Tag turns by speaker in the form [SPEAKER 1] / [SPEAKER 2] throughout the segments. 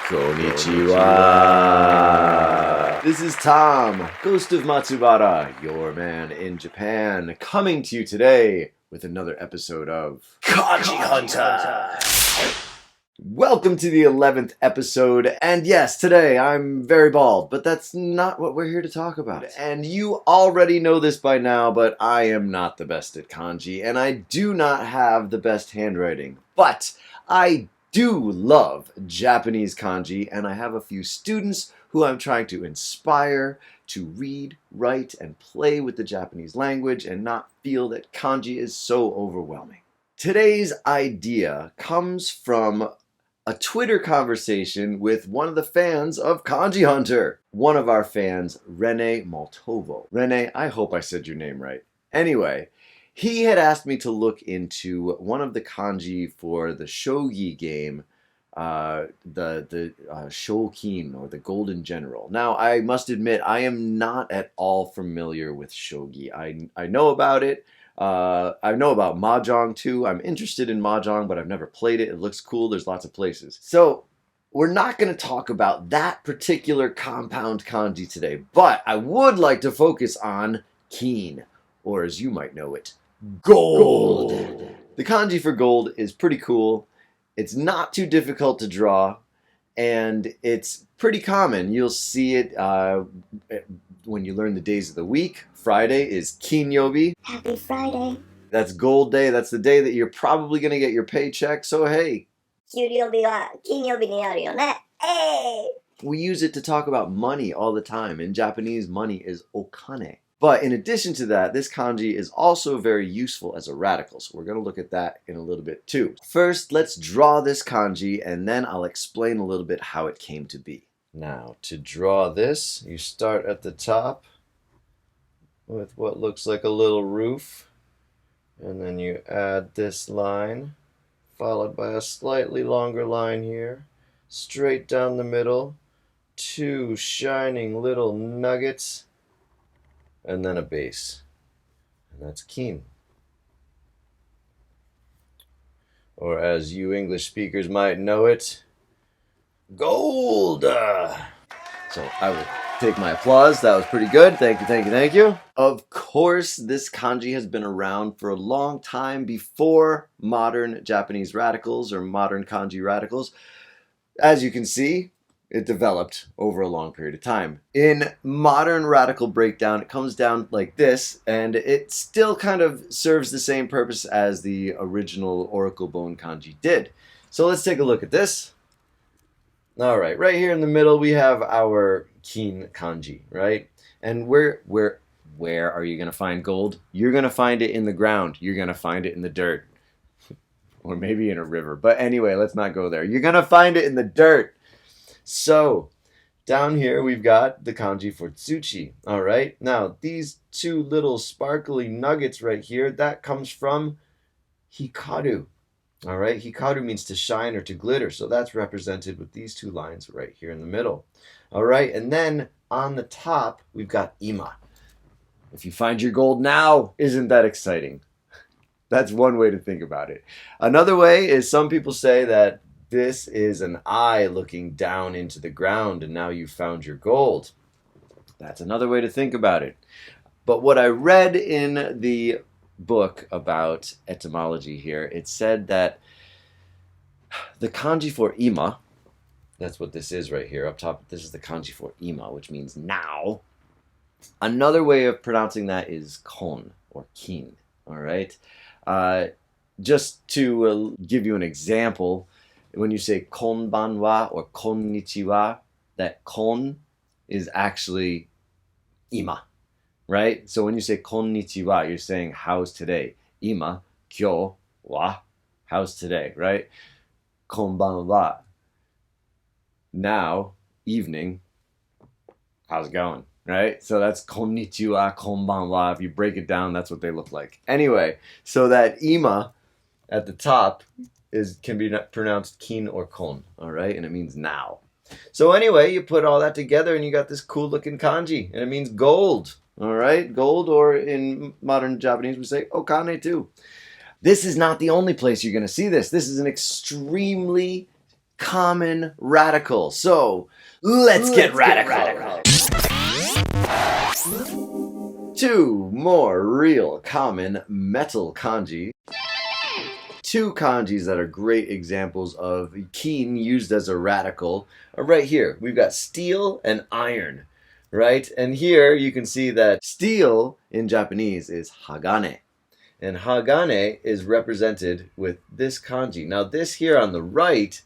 [SPEAKER 1] Konnichiwa. This is Tom, Ghost of Matsubara, your man in Japan, coming to you today with another episode of
[SPEAKER 2] Kanji Hunter.
[SPEAKER 1] Welcome to the 11th episode, and yes, today I'm very bald, but that's not what we're here to talk about. And you already know this by now, but I am not the best at kanji, and I do not have the best handwriting. But I do love Japanese kanji, and I have a few students who I'm trying to inspire to read, write, and play with the Japanese language and not feel that kanji is so overwhelming. Today's idea comes from a Twitter conversation with one of the fans of Kanji Hunter. One of our fans, Rene Maltovo. Rene, I hope I said your name right. Anyway, he had asked me to look into one of the kanji for the shogi game, the Shokin, or the Golden General. Now, I must admit, I am not at all familiar with shogi. I know about it. I know about mahjong too. I'm interested in mahjong, but I've never played it. It looks cool. There's lots of places. So we're not going to talk about that particular compound kanji today, but I would like to focus on kin, or as you might know it, gold. The kanji for gold is pretty cool. It's not too difficult to draw, and it's pretty common. You'll see it when you learn the days of the week. Friday is Kinyobi.
[SPEAKER 2] Happy Friday.
[SPEAKER 1] That's gold day. That's the day that you're probably going to get your paycheck. So hey,
[SPEAKER 2] 給料日は金曜日にあるよね。Hey!
[SPEAKER 1] we use it to talk about money all the time. In Japanese, money is okane. But in addition to that, this kanji is also very useful as a radical. So we're going to look at that in a little bit too. First, let's draw this kanji, and then I'll explain a little bit how it came to be. Now, to draw this, you start at the top with what looks like a little roof, and then you add this line, followed by a slightly longer line here, straight down the middle, two shining little nuggets, and then a base. And that's kin. Or as you English speakers might know it, gold! So I will take my applause. That was pretty good. Thank you, thank you, thank you. Of course, this kanji has been around for a long time before modern Japanese radicals or modern kanji radicals. As you can see, it developed over a long period of time. In modern radical breakdown, it comes down like this, and it still kind of serves the same purpose as the original oracle bone kanji did. So let's take a look at this. All right, right here in the middle, we have our kin kanji, right? And where are you going to find gold? You're going to find it in the ground. You're going to find it in the dirt. Or maybe in a river. But anyway, let's not go there. You're going to find it in the dirt. So, down here, we've got the kanji for tsuchi. All right, now, these two little sparkly nuggets right here, that comes from hikaru. All right, hikaru means to shine or to glitter, so that's represented with these two lines right here in the middle. All right, and then on the top, we've got ima. If you find your gold now, isn't that exciting? That's one way to think about it. Another way is some people say that this is an eye looking down into the ground, and now you've found your gold. That's another way to think about it. But what I read in the book about etymology here, it said that the kanji for ima, that's what this is right here up top, this is the kanji for ima, which means now. Another way of pronouncing that is kon or kin. All right, just to give you an example, when you say konbanwa or konnichiwa, that kon is actually ima. Right? So when you say konnichiwa, you're saying how's today? Ima, kyo, wa, how's today, right? Konbanwa, now, evening, how's it going, right? So that's konnichiwa, konbanwa. If you break it down, that's what they look like. Anyway, so that ima at the top can be pronounced kin or kon, all right? And it means now. So anyway, you put all that together and you got this cool looking kanji, and it means gold. All right, gold, or in modern Japanese we say okane too. This is not the only place you're going to see this. This is an extremely common radical. So let's get radical. Two more real common metal kanji. Two kanjis that are great examples of kin used as a radical are right here. We've got steel and iron, right? And here you can see that steel in Japanese is hagane. And hagane is represented with this kanji. Now this here on the right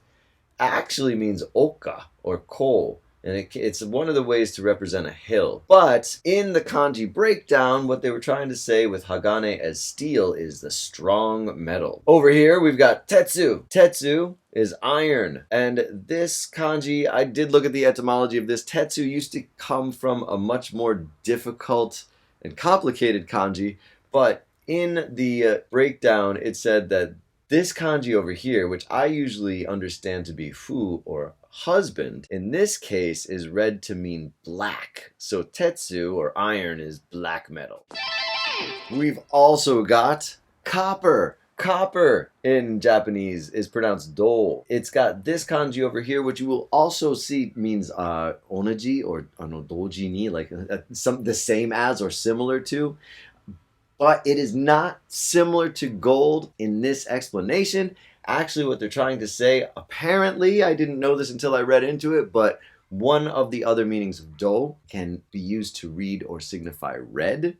[SPEAKER 1] actually means oka or coal. And it's one of the ways to represent a hill. But in the kanji breakdown, what they were trying to say with hagane as steel is the strong metal. Over here, we've got tetsu. Tetsu is iron. And this kanji, I did look at the etymology of this. Tetsu used to come from a much more difficult and complicated kanji. But in the breakdown, it said that this kanji over here, which I usually understand to be fu or husband, in this case is read to mean black. So tetsu or iron is black metal. We've also got copper. Copper in Japanese is pronounced do. It's got this kanji over here, which you will also see means onaji or doji ni, like the same as or similar to. But it is not similar to gold in this explanation. Actually, what they're trying to say, apparently, I didn't know this until I read into it, but one of the other meanings of do can be used to read or signify red.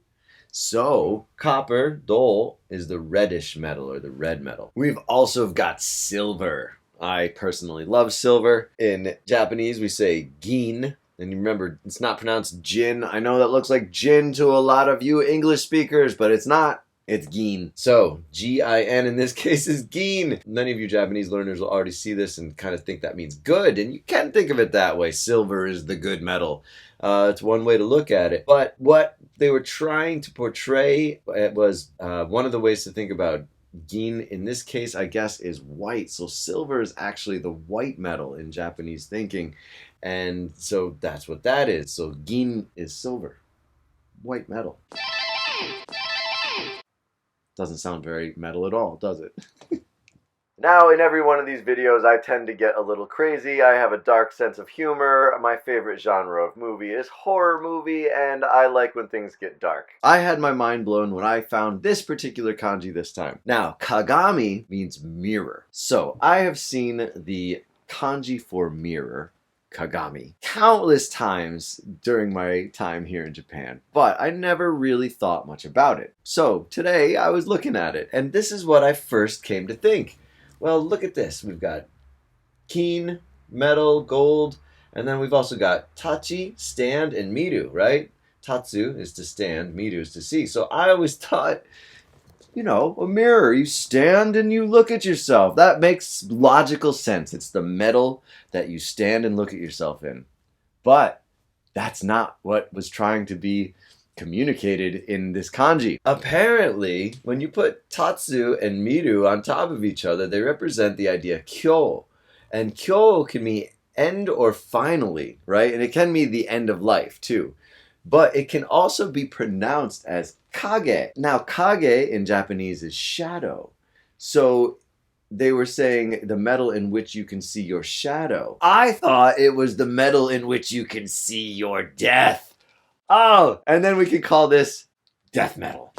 [SPEAKER 1] So, copper, do, is the reddish metal or the red metal. We've also got silver. I personally love silver. In Japanese, we say gin. And remember, it's not pronounced gin. I know that looks like gin to a lot of you English speakers, but it's not. It's gin. So, G-I-N in this case is gin. Many of you Japanese learners will already see this and kind of think that means good. And you can think of it that way. Silver is the good metal. It's one way to look at it. But what they were trying to portray was one of the ways to think about gin in this case, I guess, is white. So silver is actually the white metal in Japanese thinking. And so that's what that is. So gin is silver. White metal. Doesn't sound very metal at all, does it? Now, in every one of these videos, I tend to get a little crazy. I have a dark sense of humor. My favorite genre of movie is horror movie, and I like when things get dark. I had my mind blown when I found this particular kanji this time. Now, kagami means mirror. So, I have seen the kanji for mirror, kagami, countless times during my time here in Japan, but I never really thought much about it. So, today I was looking at it, and this is what I first came to think. Well, look at this. We've got kin, metal, gold, and then we've also got tachi, stand, and miru, right? Tatsu is to stand, miru is to see. So I always thought, you know, a mirror. You stand and you look at yourself. That makes logical sense. It's the metal that you stand and look at yourself in. But that's not what was trying to be communicated in this kanji. Apparently, when you put tatsu and miru on top of each other, they represent the idea kyo. And kyo can mean end or finally, right? And it can mean the end of life too. But it can also be pronounced as kage. Now, kage in Japanese is shadow. So they were saying the metal in which you can see your shadow. I thought it was the metal in which you can see your death. Oh, and then we could call this death metal.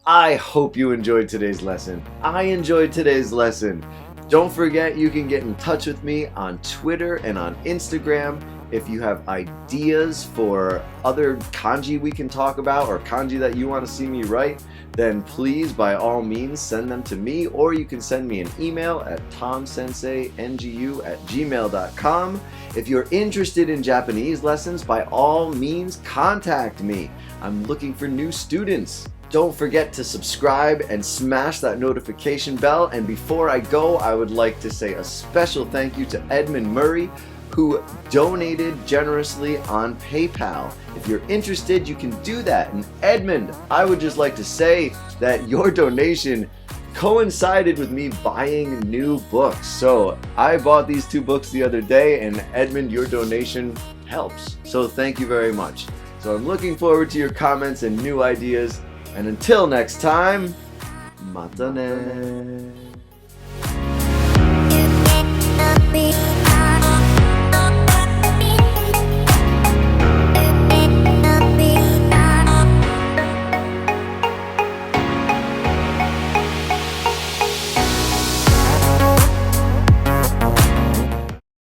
[SPEAKER 1] I hope you enjoyed today's lesson. I enjoyed today's lesson. Don't forget you can get in touch with me on Twitter and on Instagram. If you have ideas for other kanji we can talk about or kanji that you want to see me write, then please, by all means, send them to me, or you can send me an email at tomsenseinu@gmail.com. If you're interested in Japanese lessons, by all means, contact me. I'm looking for new students. Don't forget to subscribe and smash that notification bell. And before I go, I would like to say a special thank you to Edmund Murray, who donated generously on PayPal. If you're interested, you can do that. And Edmund, I would just like to say that your donation coincided with me buying new books. So I bought these 2 books the other day, and Edmund, your donation helps. So thank you very much. So I'm looking forward to your comments and new ideas. And until next time, mata ne.